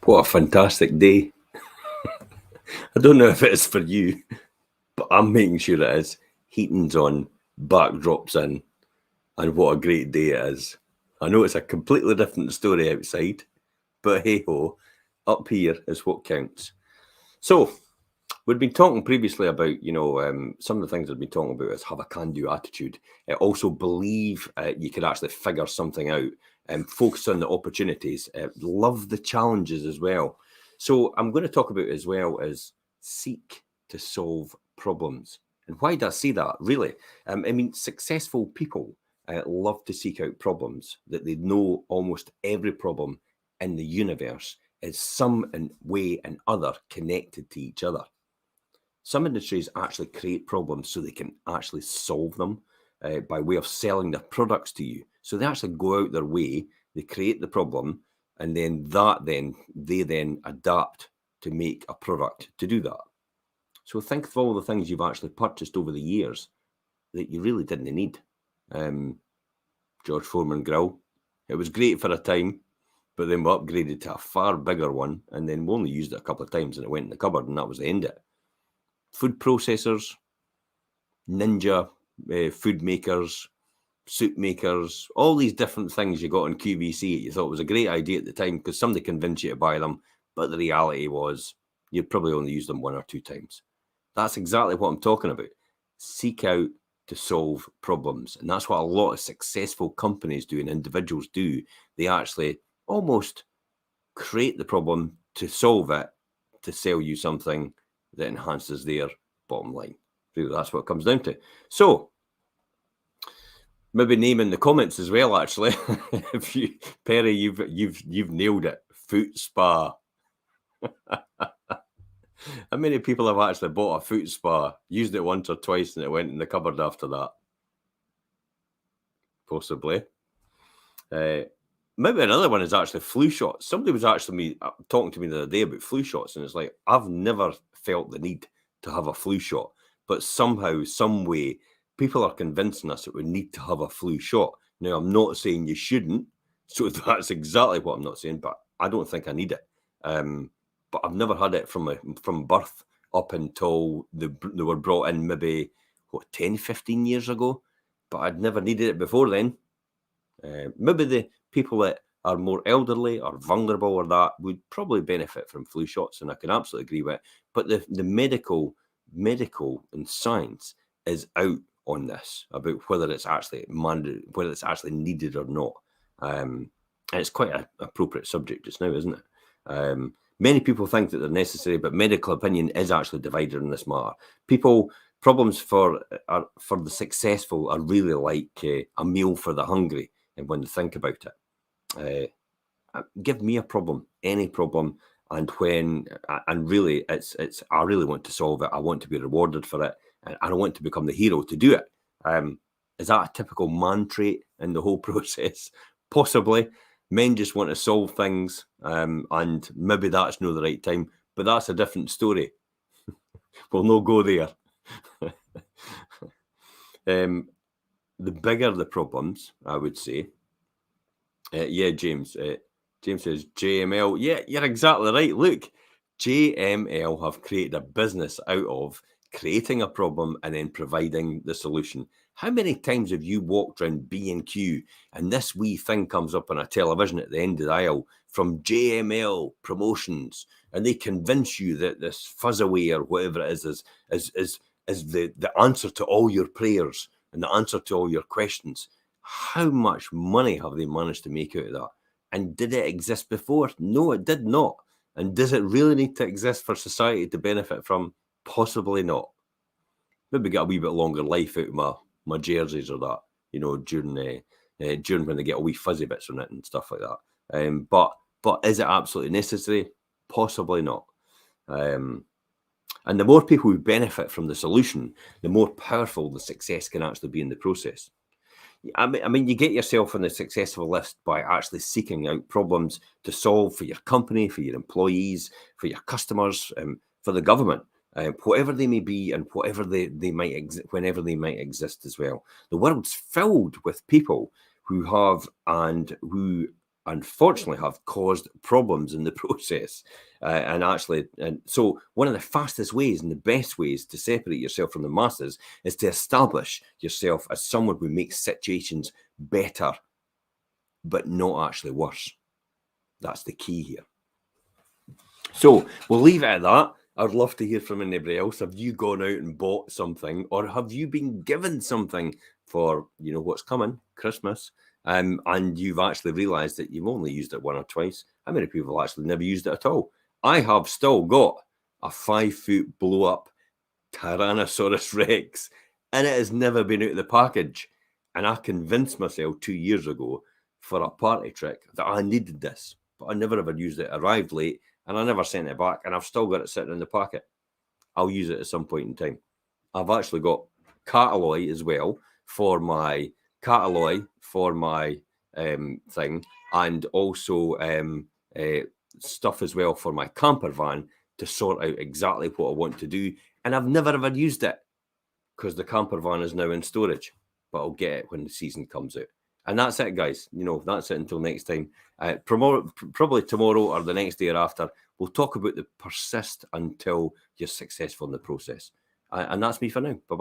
What a fantastic day. I don't know if it is for you, but I'm making sure it is. Heating's on, backdrops in, and what a great day it is. I know it's a completely different story outside, but hey ho, up here is what counts. So, we'd been talking previously about, some of the things we've been talking about is have a can do attitude. Also, believe you could actually figure something out and focus on the opportunities. Love the challenges as well. So, I'm going to talk about as well as seek to solve problems. And why do I say that? Really, successful people love to seek out problems that they know almost every problem in the universe is some way and other connected to each other. Some industries actually create problems so they can actually solve them by way of selling their products to you. So they actually go out their way, they create the problem, and they then adapt to make a product to do that. So think of all the things you've actually purchased over the years that you really didn't need. George Foreman grill, it was great for a time, but then we upgraded to a far bigger one, and then we only used it a couple of times, and it went in the cupboard, and that was the end of it. Food processors, Ninja food makers, soup makers, all these different things you got on QVC. You thought it was a great idea at the time because somebody convinced you to buy them, but the reality was you'd probably only use them one or two times. That's exactly what I'm talking about. Seek out to solve problems. And that's what a lot of successful companies do and individuals do. They actually almost create the problem to solve it, to sell you something that enhances their bottom line. Really, that's what it comes down to. So, maybe name in the comments as well. Actually, if you, Perry, you've nailed it. Foot spa. How many people have actually bought a foot spa, used it once or twice, and it went in the cupboard after that? Possibly. Maybe another one is actually flu shots. Somebody was actually talking to me the other day about flu shots, and it's like I've never felt the need to have a flu shot, but somehow, some way, people are convincing us that we need to have a flu shot. Now, I'm not saying you shouldn't, so that's exactly what I'm not saying, but I don't think I need it. But I've never had it from birth up until they were brought in maybe 10, 15 years ago, but I'd never needed it before then. Maybe the people that are more elderly or vulnerable or that would probably benefit from flu shots, and I can absolutely agree with it. But the medical and science is out on this about whether it's actually whether it's actually needed or not. And it's quite an appropriate subject just now, isn't it? Many people think that they're necessary, but medical opinion is actually divided on this matter. Problems for the successful are really like a meal for the hungry. And when you think about it, give me a problem, any problem, and really, it's I really want to solve it. I want to be rewarded for it, and I want to become the hero to do it. Is that a typical man trait in the whole process? Possibly. Men just want to solve things, and maybe that's not the right time, but that's a different story. We'll not go there. The bigger the problems, I would say. Yeah, James. James says JML. Yeah, you're exactly right. Look, JML have created a business out of creating a problem and then providing the solution. How many times have you walked around B&Q and this wee thing comes up on a television at the end of the aisle from JML Promotions, and they convince you that this fuzzaway or whatever it is the answer to all your prayers and the answer to all your questions? How much money have they managed to make out of that? And did it exist before? No, it did not. And does it really need to exist for society to benefit from? Possibly not. Maybe get a wee bit longer life out of my jerseys or that, during when they get a wee fuzzy bits on it and stuff like that. But is it absolutely necessary? Possibly not. And the more people who benefit from the solution, the more powerful the success can actually be in the process. I mean, you get yourself on the successful list by actually seeking out problems to solve for your company, for your employees, for your customers, for the government, whatever they may be, and whatever they might whenever they might exist as well. The world's filled with people who have and who unfortunately have caused problems in the process. And so one of the fastest ways and the best ways to separate yourself from the masses is to establish yourself as someone who makes situations better, but not actually worse. That's the key here. So we'll leave it at that. I'd love to hear from anybody else. Have you gone out and bought something, or have you been given something for, you know, what's coming, Christmas, and you've actually realised that you've only used it one or twice? How many people have actually never used it at all? I have still got a 5-foot blow-up Tyrannosaurus Rex, and it has never been out of the package. And I convinced myself 2 years ago for a party trick that I needed this, but I never ever used it. It arrived late, and I never sent it back, and I've still got it sitting in the packet. I'll use it at some point in time. I've actually got Catalloy as well for my thing, and also stuff as well for my camper van to sort out exactly what I want to do. And I've never ever used it because the camper van is now in storage, but I'll get it when the season comes out. And that's it, guys. You know, that's it until next time. Probably tomorrow or the next day or after, we'll talk about the persist until you're successful in the process. And that's me for now. Bye-bye.